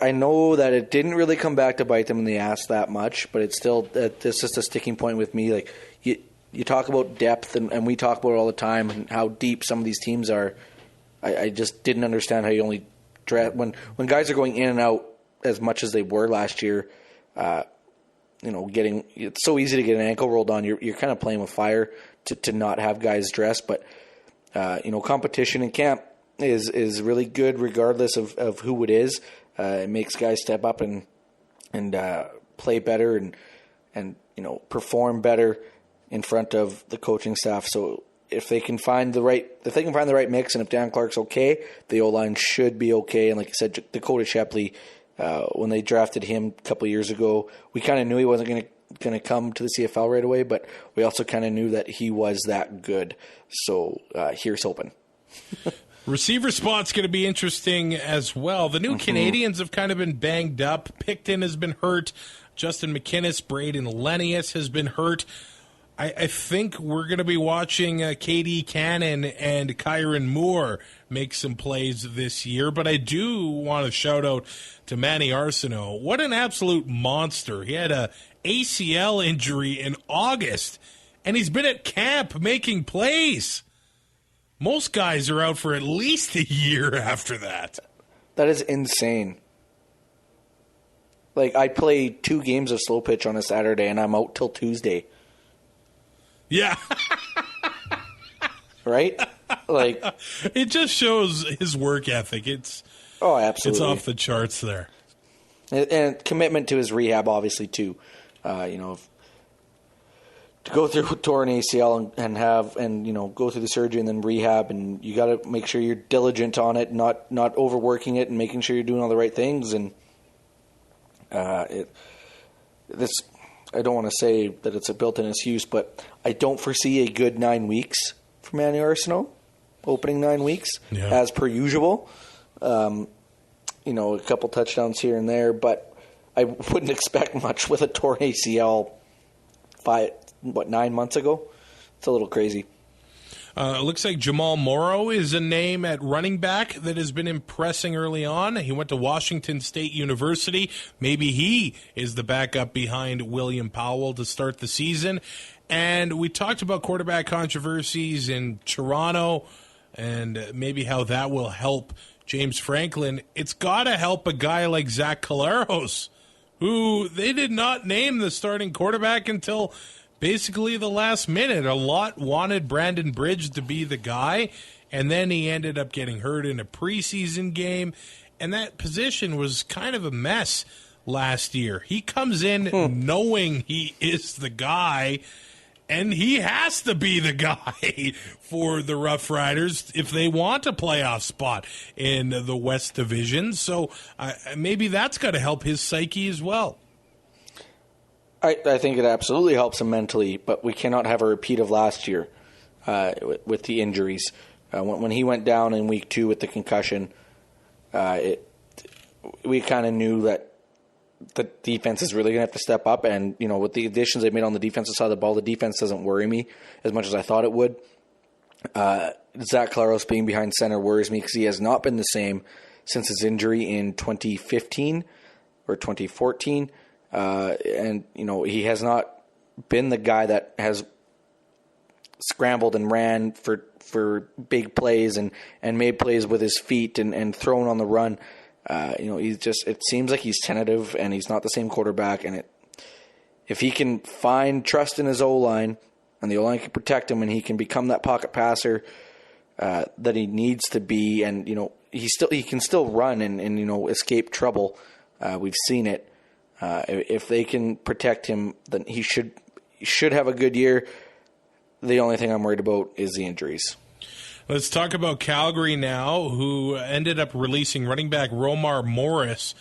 I know that it didn't really come back to bite them in the ass that much, but it's still, it's just a sticking point with me. Like, you talk about depth, and we talk about it all the time, and how deep some of these teams are. I just didn't understand how you only draft when guys are going in and out as much as they were last year. It's so easy to get an ankle rolled on. You're kind of playing with fire to not have guys dressed, but competition in camp is really good regardless of who it is. It makes guys step up and play better and perform better in front of the coaching staff. So if they can find the right mix, and if Dan Clark's okay, the O-line should be okay. And like I said, Dakota Shepley, when they drafted him a couple years ago, we kind of knew he wasn't going to come to the CFL right away, but we also kind of knew that he was that good. So here's hoping. Receiver spot's going to be interesting as well. The new Canadians have kind of been banged up. Picton has been hurt. Justin McInnes, Braden Lenius has been hurt. I think we're going to be watching KD Cannon and Kyron Moore make some plays this year. But I do want to shout out to Manny Arsenault. What an absolute monster. He had a ACL injury in August, and he's been at camp making plays. Most guys are out for at least a year after that. That is insane. Like, I play 2 games of slow pitch on a Saturday, and I'm out till Tuesday. Yeah. Right? Like, it just shows his work ethic. absolutely. It's off the charts there. And commitment to his rehab, obviously, too. To go through torn ACL and go through the surgery and then rehab, and you got to make sure you're diligent on it, not overworking it, and making sure you're doing all the right things. And I don't want to say that it's a built-in excuse, but I don't foresee a good 9 weeks for Manny Arsenault, opening 9 weeks, as per usual. A couple touchdowns here and there, but I wouldn't expect much with a torn ACL 9 months ago? It's a little crazy. It looks like Jamal Morrow is a name at running back that has been impressing early on. He went to Washington State University. Maybe he is the backup behind William Powell to start the season. And we talked about quarterback controversies in Toronto and maybe how that will help James Franklin. It's got to help a guy like Zach Collaros, who they did not name the starting quarterback until basically the last minute. A lot wanted Brandon Bridge to be the guy, and then he ended up getting hurt in a preseason game, and that position was kind of a mess last year. He comes in knowing he is the guy, and he has to be the guy for the Rough Riders if they want a playoff spot in the West Division. So maybe that's got to help his psyche as well. I think it absolutely helps him mentally, but we cannot have a repeat of last year with the injuries. When he went down in week 2 with the concussion, we kind of knew that the defense is really going to have to step up. And, with the additions they made on the defensive side of the ball, the defense doesn't worry me as much as I thought it would. Zach Collaros being behind center worries me because he has not been the same since his injury in 2015 or 2014. And he has not been the guy that has scrambled and ran for big plays and made plays with his feet and thrown on the run. It seems like he's tentative and he's not the same quarterback. And if he can find trust in his O-line and the O-line can protect him and he can become that pocket passer that he needs to be, and he can still run and escape trouble. We've seen it. If they can protect him, then he should have a good year. The only thing I'm worried about is the injuries. Let's talk about Calgary now, who ended up releasing running back Romar Morris.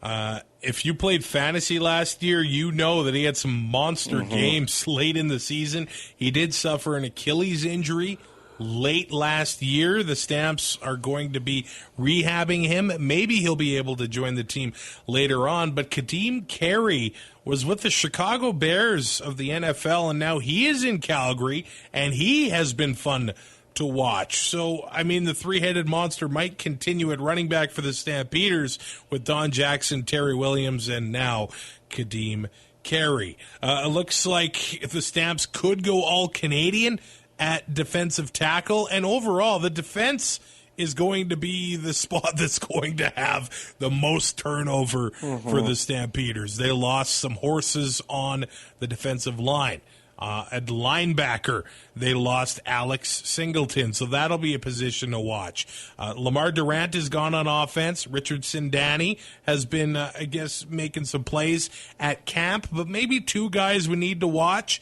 If you played fantasy last year, you know that he had some monster games late in the season. He did suffer an Achilles injury late last year. The Stamps are going to be rehabbing him. Maybe he'll be able to join the team later on. But Kadeem Carey was with the Chicago Bears of the NFL, and now he is in Calgary, and he has been fun to watch. So, I mean, the three-headed monster might continue at running back for the Stampeders with Don Jackson, Terry Williams, and now Kadeem Carey. It looks like the Stamps could go all-Canadian at defensive tackle, and overall, the defense is going to be the spot that's going to have the most turnover for the Stampeders. They lost some horses on the defensive line. At linebacker, they lost Alex Singleton, so that'll be a position to watch. Lamar Durant has gone on offense. Richard Sindani has been, making some plays at camp, but maybe two guys we need to watch.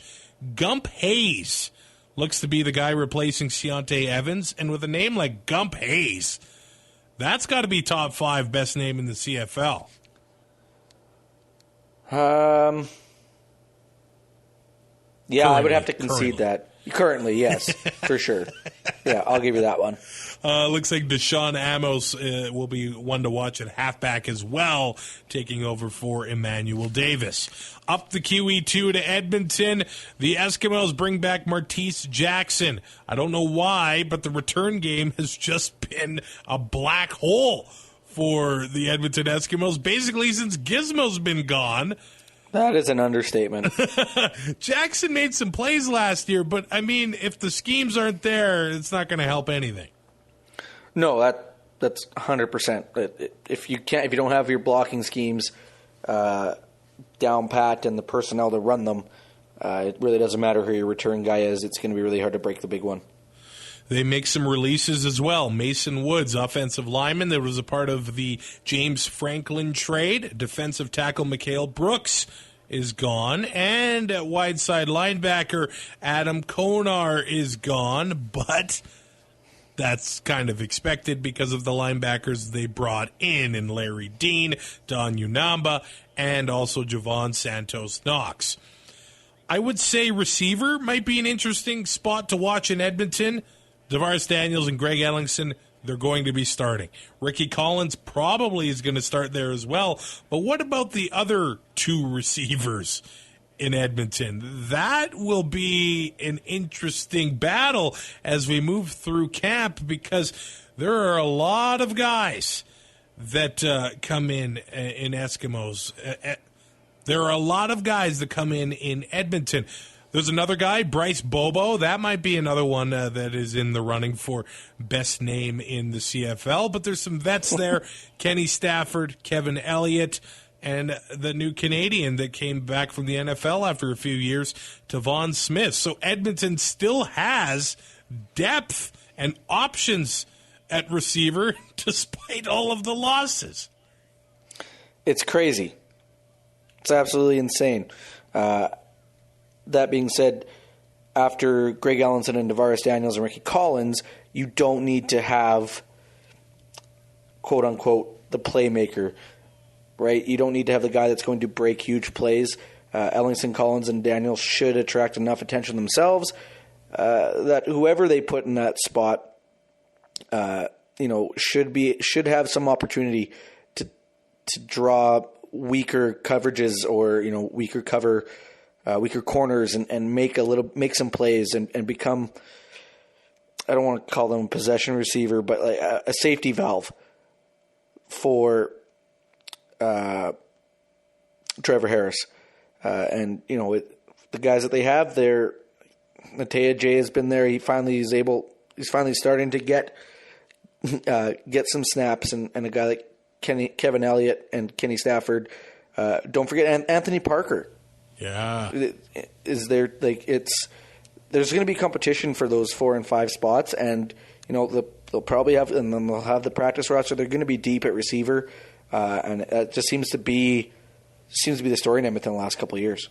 Gump Hayes looks to be the guy replacing Keontae Evans, and with a name like Gump Hayes, that's got to be top 5 best name in the CFL. Yeah, Currently, I would have to concede that. Currently, yes, for sure. Yeah, I'll give you that one. Looks like Deshaun Amos will be one to watch at halfback as well, taking over for Emmanuel Davis. Up the QE2 to Edmonton. The Eskimos bring back Martese Jackson. I don't know why, but the return game has just been a black hole for the Edmonton Eskimos, basically since Gizmo's been gone. That is an understatement. Jackson made some plays last year, but, I mean, if the schemes aren't there, it's not going to help anything. No, that's 100%. If you don't have your blocking schemes down pat and the personnel to run them, it really doesn't matter who your return guy is. It's going to be really hard to break the big one. They make some releases as well. Mason Woods, offensive lineman, that was a part of the James Franklin trade. Defensive tackle Mikhail Brooks is gone. And at wide side linebacker Adam Konar is gone. But that's kind of expected because of the linebackers they brought in Larry Dean, Don Unamba, and also Javon Santos-Knox. I would say receiver might be an interesting spot to watch in Edmonton. Tavares Daniels and Greg Ellingson, they're going to be starting. Ricky Collins probably is going to start there as well. But what about the other two receivers in Edmonton? That will be an interesting battle as we move through camp, because there are a lot of guys that come in Eskimos. There are a lot of guys that come in Edmonton. There's another guy, Bryce Bobo. That might be another one that is in the running for best name in the CFL. But there's some vets there. Kenny Stafford, Kevin Elliott, and the new Canadian that came back from the NFL after a few years, Tavon Smith. So Edmonton still has depth and options at receiver despite all of the losses. It's crazy. It's absolutely insane. That being said, after Greg Ellingson and Tavares Daniels and Ricky Collins, you don't need to have, quote-unquote, the playmaker, right? You don't need to have the guy that's going to break huge plays. Ellingson, Collins, and Daniels should attract enough attention themselves that whoever they put in that spot, should have some opportunity to draw weaker coverages or weaker corners and make some plays and become, I don't want to call them possession receiver, but like a safety valve for Trevor Harris. The guys that they have there, Matea J has been there. He's finally starting to get some snaps, and a guy like Kevin Elliott and Kenny Stafford. Don't forget Anthony Parker. Yeah, is there there's going to be competition for those 4 and 5 spots, and they'll probably have, and then they'll have the practice roster. They're going to be deep at receiver, and it just seems to be the story in Edmonton the last couple of years.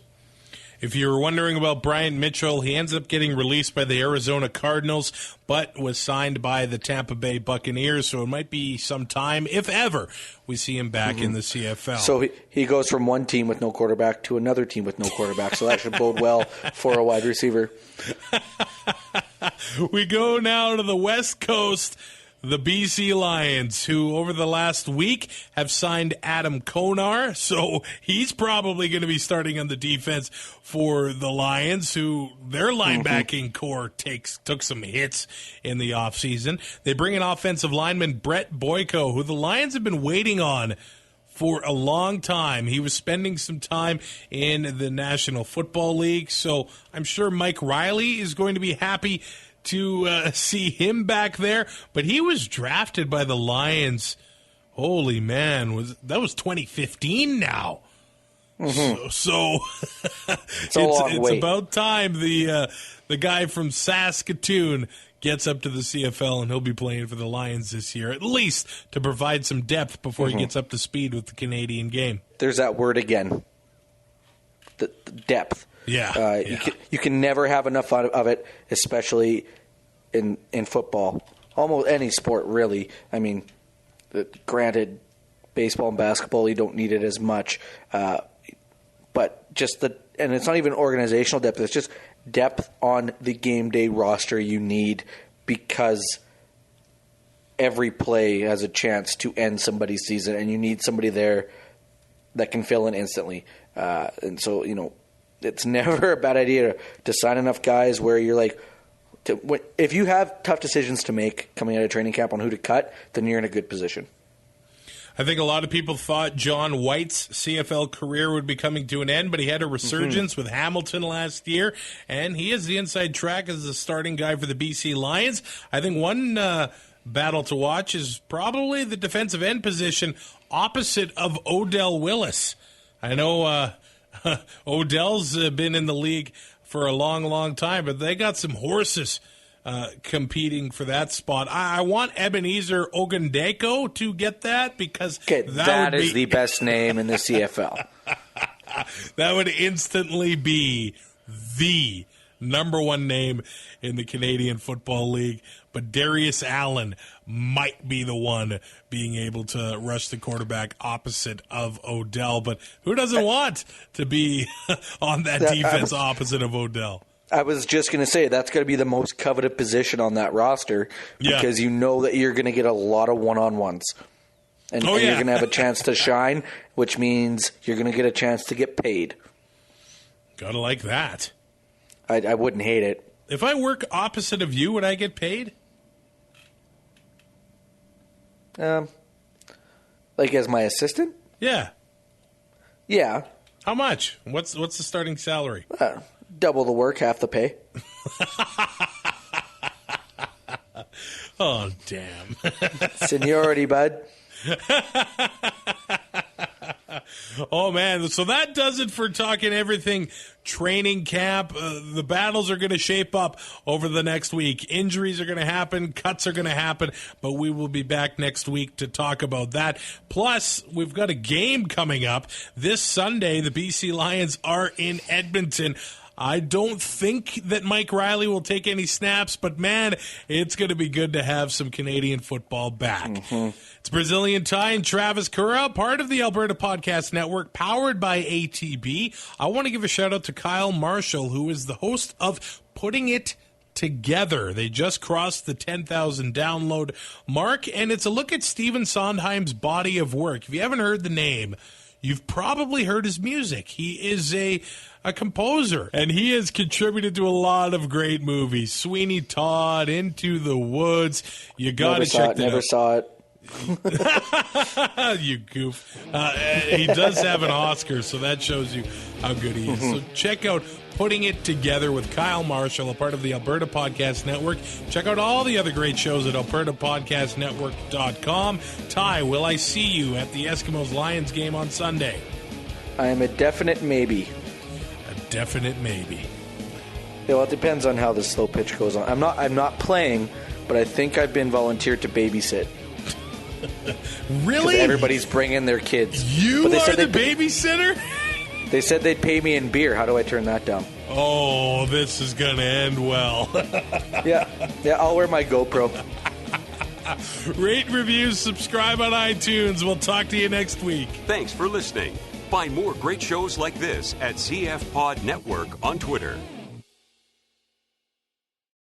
If you were wondering about Bryant Mitchell, he ends up getting released by the Arizona Cardinals, but was signed by the Tampa Bay Buccaneers, so it might be some time, if ever, we see him back in the CFL. So he goes from one team with no quarterback to another team with no quarterback, so that should bode well for a wide receiver. We go now to the West Coast. The BC Lions, who over the last week have signed Adam Konar, so he's probably going to be starting on the defense for the Lions, who their linebacking core took some hits in the offseason. They bring in offensive lineman Brett Boyko, who the Lions have been waiting on for a long time. He was spending some time in the National Football League, so I'm sure Mike Riley is going to be happy to see him back there, but he was drafted by the Lions. Holy man, that was 2015 now. So it's about time the guy from Saskatoon gets up to the CFL, and he'll be playing for the Lions this year, at least to provide some depth before he gets up to speed with the Canadian game. There's that word again, the depth. Yeah, You can never have enough of it, especially in football. Almost any sport, really. I mean, granted, baseball and basketball, you don't need it as much. But just and it's not even organizational depth. It's just depth on the game day roster you need, because every play has a chance to end somebody's season, and you need somebody there that can fill in instantly. And so, it's never a bad idea to sign enough guys where you're like, if you have tough decisions to make coming out of training camp on who to cut, then you're in a good position. I think a lot of people thought John White's CFL career would be coming to an end, but he had a resurgence with Hamilton last year, and he is the inside track as the starting guy for the BC Lions. I think one battle to watch is probably the defensive end position opposite of Odell Willis. I know Odell's been in the league for a long, long time, but they got some horses competing for that spot. I want Ebenezer Ogundeko to get that, because that is the best name in the CFL. That would instantly be the number one name in the Canadian Football League. But Darius Allen might be the one being able to rush the quarterback opposite of Odell. But who doesn't want to be on that defense opposite of Odell? I was just going to say, that's going to be the most coveted position on that roster, because you know that you're going to get a lot of one-on-ones. And you're going to have a chance to shine, which means you're going to get a chance to get paid. Gotta like that. I wouldn't hate it. If I work opposite of you, would I get paid? Like as my assistant? Yeah. Yeah. How much? What's the starting salary? Double the work, half the pay. Oh, damn. Seniority, bud. Oh, man. So that does it for talking everything training camp. The battles are going to shape up over the next week. Injuries are going to happen. Cuts are going to happen. But we will be back next week to talk about that. Plus, we've got a game coming up. This Sunday, the BC Lions are in Edmonton. I don't think that Mike Riley will take any snaps, but, man, it's going to be good to have some Canadian football back. It's Brazilian Ty and Travis Currah, part of the Alberta Podcast Network, powered by ATB. I want to give a shout-out to Kyle Marshall, who is the host of Putting It Together. They just crossed the 10,000 download mark, and it's a look at Stephen Sondheim's body of work. If you haven't heard the name, you've probably heard his music. He is a composer, and he has contributed to a lot of great movies. Sweeney Todd, Into the Woods. You got to check that out. Never saw it. You goof. He does have an Oscar, so that shows you how good he is. So check out Putting It Together with Kyle Marshall, a part of the Alberta Podcast Network. Check out all the other great shows at albertapodcastnetwork.com. Ty, will I see you at the Eskimos-Lions game on Sunday? I am a definite maybe. A definite maybe. Yeah, well, it depends on how the slow pitch goes on. I'm not playing, but I think I've been volunteered to babysit. Really? Everybody's bringing their kids. You are the babysitter? They said they'd pay me in beer. How do I turn that down? Oh, this is going to end well. Yeah, I'll wear my GoPro. Rate, review, subscribe on iTunes. We'll talk to you next week. Thanks for listening. Find more great shows like this at CF Pod Network on Twitter.